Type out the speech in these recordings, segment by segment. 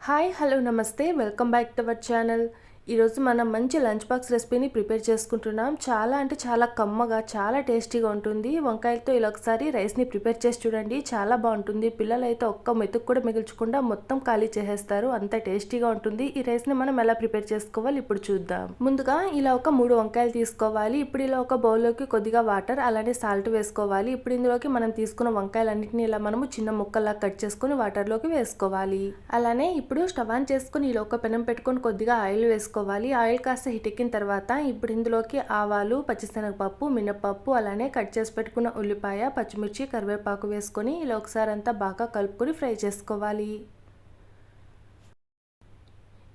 Hi hello నమస్తే welcome back to our channel. ఈరోజు మనం మంచి లంచ్ బాక్స్ రెసిపీని ప్రిపేర్ చేసుకుంటున్నాం. చాలా అంటే చాలా కమ్మగా చాలా టేస్టీగా ఉంటుంది. వంకాయలతో ఇలా ఒకసారి రైస్ని ప్రిపేర్ చేసి చూడండి, చాలా బాగుంటుంది. పిల్లలైతే ఒక్క మెతుకు కూడా మిగిల్చకుండా మొత్తం ఖాళీ చేసేస్తారు, అంత టేస్టీగా ఉంటుంది. ఈ రైస్ని మనం ఎలా ప్రిపేర్ చేసుకోవాలి ఇప్పుడు చూద్దాం. ముందుగా ఇలా ఒక 3 వంకాయలు తీసుకోవాలి. ఇప్పుడు ఇలా ఒక బౌల్లోకి కొద్దిగా వాటర్ అలానే సాల్ట్ వేసుకోవాలి. ఇప్పుడు ఇందులోకి మనం తీసుకున్న వంకాయలన్నింటినీ ఇలా మనము చిన్న ముక్కల్లా కట్ చేసుకుని వాటర్లోకి వేసుకోవాలి. అలానే ఇప్పుడు స్టవ్ ఆన్ చేసుకుని ఇలా ఒక పెనం పెట్టుకొని కొద్దిగా ఆయిల్ వేసుకోవాలి. ఆయిల్ కాస్త హీట్ ఎక్కిన తర్వాత ఇప్పుడు ఇందులోకి ఆవాలు, పచ్చిశనగపప్పు, మినపప్పు అలానే కట్ చేసి పెట్టుకున్న ఉల్లిపాయ, పచ్చిమిర్చి, కరివేపాకు వేసుకొని ఇలా ఒకసారి అంతా బాగా కలుపుకొని ఫ్రై చేసుకోవాలి.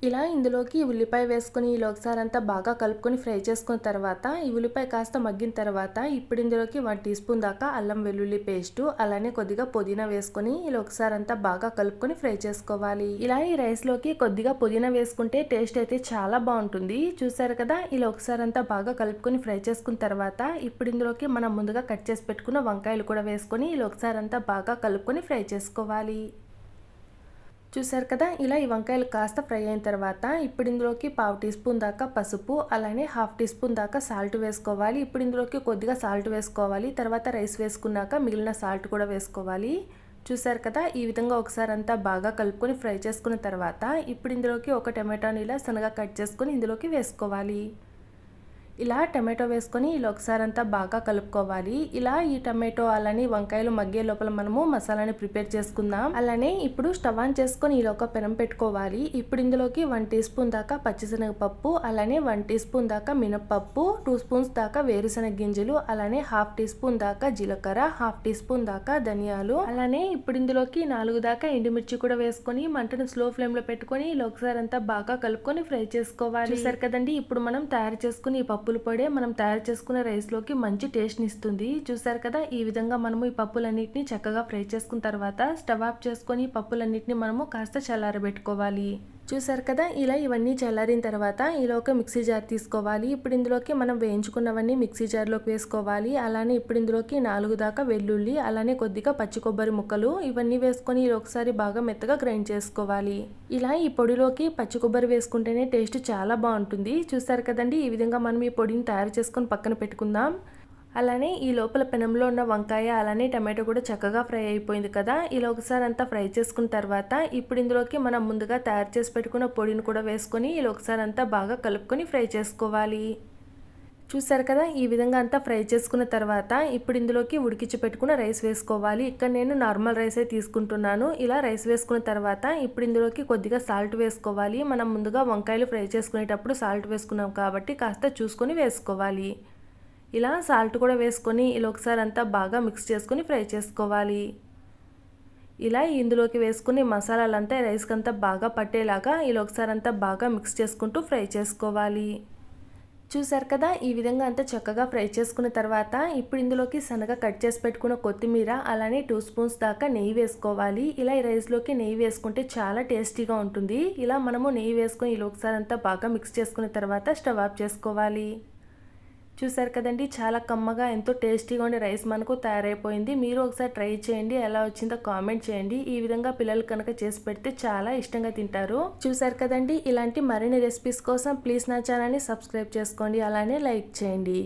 ఇలా ఇందులోకి ఉల్లిపాయ వేసుకొని ఇలా ఒకసారి అంతా బాగా కలుపుకొని ఫ్రై చేసుకున్న తర్వాత ఈ ఉల్లిపాయ కాస్త మగ్గిన తర్వాత ఇప్పుడు ఇందులోకి 1 టీ స్పూన్ దాకా అల్లం వెల్లుల్లి పేస్టు అలానే కొద్దిగా పుదీనా వేసుకొని ఇలా ఒకసారి అంతా బాగా కలుపుకొని ఫ్రై చేసుకోవాలి. ఇలా ఈ రైస్లోకి కొద్దిగా పుదీనా వేసుకుంటే టేస్ట్ అయితే చాలా బాగుంటుంది. చూసారు కదా, ఇలా ఒకసారి అంతా బాగా కలుపుకొని ఫ్రై చేసుకున్న తర్వాత ఇప్పుడు ఇందులోకి మనం ముందుగా కట్ చేసి పెట్టుకున్న వంకాయలు కూడా వేసుకొని ఇలా ఒకసారి అంతా బాగా కలుపుకొని ఫ్రై చేసుకోవాలి. చూసారు కదా, ఇలా ఈ వంకాయలు కాస్త ఫ్రై అయిన తర్వాత ఇప్పుడు ఇందులోకి 1/2 టీ స్పూన్ దాకా పసుపు అలానే 1/2 టీ స్పూన్ దాకా సాల్ట్ వేసుకోవాలి. ఇప్పుడు ఇందులోకి కొద్దిగా సాల్ట్ వేసుకోవాలి. తర్వాత రైస్ వేసుకున్నాక మిగిలిన సాల్ట్ కూడా వేసుకోవాలి. చూసారు కదా, ఈ విధంగా ఒకసారి అంతా బాగా కలుపుకొని ఫ్రై చేసుకున్న తర్వాత ఇప్పుడు ఇందులోకి ఒక టమాటాని ఇలా సన్నగా కట్ చేసుకొని ఇందులోకి వేసుకోవాలి. ఇలా టమాటో వేసుకొని ఇలా ఒకసారి అంతా బాగా కలుపుకోవాలి. ఇలా ఈ టమాటో అలానే వంకాయలు మగ్గే లోపల మనము మసాలాని ప్రిపేర్ చేసుకుందాం. అలానే ఇప్పుడు స్టవ్ ఆన్ చేసుకొని ఇలా ఒక పెనం పెట్టుకోవాలి. ఇప్పుడు ఇందులోకి 1 టీ స్పూన్ దాకా పచ్చిశనగపప్పు అలానే 1 టీ స్పూన్ దాకా మినపప్పు, 2 స్పూన్స్ దాకా వేరుశనగ గింజలు అలానే 1/2 టీ స్పూన్ దాకా జీలకర్ర, 1/2 టీ స్పూన్ దాకా ధనియాలు అలానే ఇప్పుడు ఇందులోకి 4 దాకా ఎండుమిర్చి కూడా వేసుకొని మంటను స్లో ఫ్లేమ్ లో పెట్టుకొని ఇలా ఒకసారి అంతా బాగా కలుపుకొని ఫ్రై చేసుకోవాలి. చూసారు కదండి, ఇప్పుడు మనం తయారు చేసుకుని ఈ పప్పుల పొడే మనం తయారు చేసుకున్న రైస్లోకి మంచి టేస్ట్ని ఇస్తుంది. చూసారు కదా, ఈ విధంగా మనము ఈ పప్పులన్నింటినీ చక్కగా ఫ్రై చేసుకున్న తర్వాత స్టవ్ ఆఫ్ చేసుకొని పప్పులన్నింటినీ మనము కాస్త చల్లారబెట్టుకోవాలి. చూసారు కదా, ఇలా ఇవన్నీ చల్లారిన తర్వాత ఇలా ఒక మిక్సీ జార్ తీసుకోవాలి. ఇప్పుడు ఇందులోకి మనం వేయించుకున్నవన్నీ మిక్సీ జార్లోకి వేసుకోవాలి. అలానే ఇప్పుడు ఇందులోకి 4 దాకా వెల్లుల్లి అలానే కొద్దిగా పచ్చి కొబ్బరి ముక్కలు ఇవన్నీ వేసుకొని ఇలా ఒకసారి బాగా మెత్తగా గ్రైండ్ చేసుకోవాలి. ఇలా ఈ పొడిలోకి పచ్చి కొబ్బరి వేసుకుంటేనే టేస్ట్ చాలా బాగుంటుంది. చూసారు కదండి, ఈ విధంగా మనం ఈ పొడిని తయారు చేసుకొని పక్కన పెట్టుకుందాం. అలానే ఈ లోపల పెనంలో ఉన్న వంకాయ అలానే టమాటో కూడా చక్కగా ఫ్రై అయిపోయింది కదా. ఇలా ఒకసారి అంతా ఫ్రై చేసుకున్న తర్వాత ఇప్పుడు ఇందులోకి మనం ముందుగా తయారు చేసి పెట్టుకున్న పొడిని కూడా వేసుకొని ఇలా ఒకసారి అంతా బాగా కలుపుకొని ఫ్రై చేసుకోవాలి. చూసారు కదా, ఈ విధంగా అంతా ఫ్రై చేసుకున్న తర్వాత ఇప్పుడు ఇందులోకి ఉడికించి పెట్టుకున్న రైస్ వేసుకోవాలి. ఇక్కడ నేను నార్మల్ రైసే తీసుకుంటున్నాను. ఇలా రైస్ వేసుకున్న తర్వాత ఇప్పుడు ఇందులోకి కొద్దిగా సాల్ట్ వేసుకోవాలి. మనం ముందుగా వంకాయలు ఫ్రై చేసుకునేటప్పుడు సాల్ట్ వేసుకున్నాం కాబట్టి కాస్త చూసుకొని వేసుకోవాలి. ఇలా సాల్ట్ కూడా వేసుకొని ఇలా ఒకసారి అంతా బాగా మిక్స్ చేసుకొని ఫ్రై చేసుకోవాలి. ఇలా ఇందులోకి వేసుకుని మసాలాలంతా రైస్కి అంతా బాగా పట్టేలాగా ఇలా ఒకసారి అంతా బాగా మిక్స్ చేసుకుంటూ ఫ్రై చేసుకోవాలి. చూసారు కదా, ఈ విధంగా అంతా చక్కగా ఫ్రై చేసుకున్న తర్వాత ఇప్పుడు ఇందులోకి సన్నగా కట్ చేసి పెట్టుకున్న కొత్తిమీర అలానే 2 స్పూన్స్ దాకా నెయ్యి వేసుకోవాలి. ఇలా ఈ రైస్లోకి నెయ్యి వేసుకుంటే చాలా టేస్టీగా ఉంటుంది. ఇలా మనము నెయ్యి వేసుకొని ఇలా ఒకసారి అంతా బాగా మిక్స్ చేసుకున్న తర్వాత స్టవ్ ఆఫ్ చేసుకోవాలి. చూసారు కదండి, చాలా కమ్మగా ఎంతో టేస్టీగా ఉండే రైస్ మనకు తయారైపోయింది. మీరు ఒకసారి ట్రై చేయండి, ఎలా వచ్చిందో కామెంట్ చేయండి. ఈ విధంగా పిల్లలు కనుక చేసి పెడితే చాలా ఇష్టంగా తింటారు. చూసారు కదండి, ఇలాంటి మరిన్ని రెసిపీస్ కోసం ప్లీజ్ నా ఛానల్ని సబ్స్క్రైబ్ చేసుకోండి అలానే లైక్ చేయండి.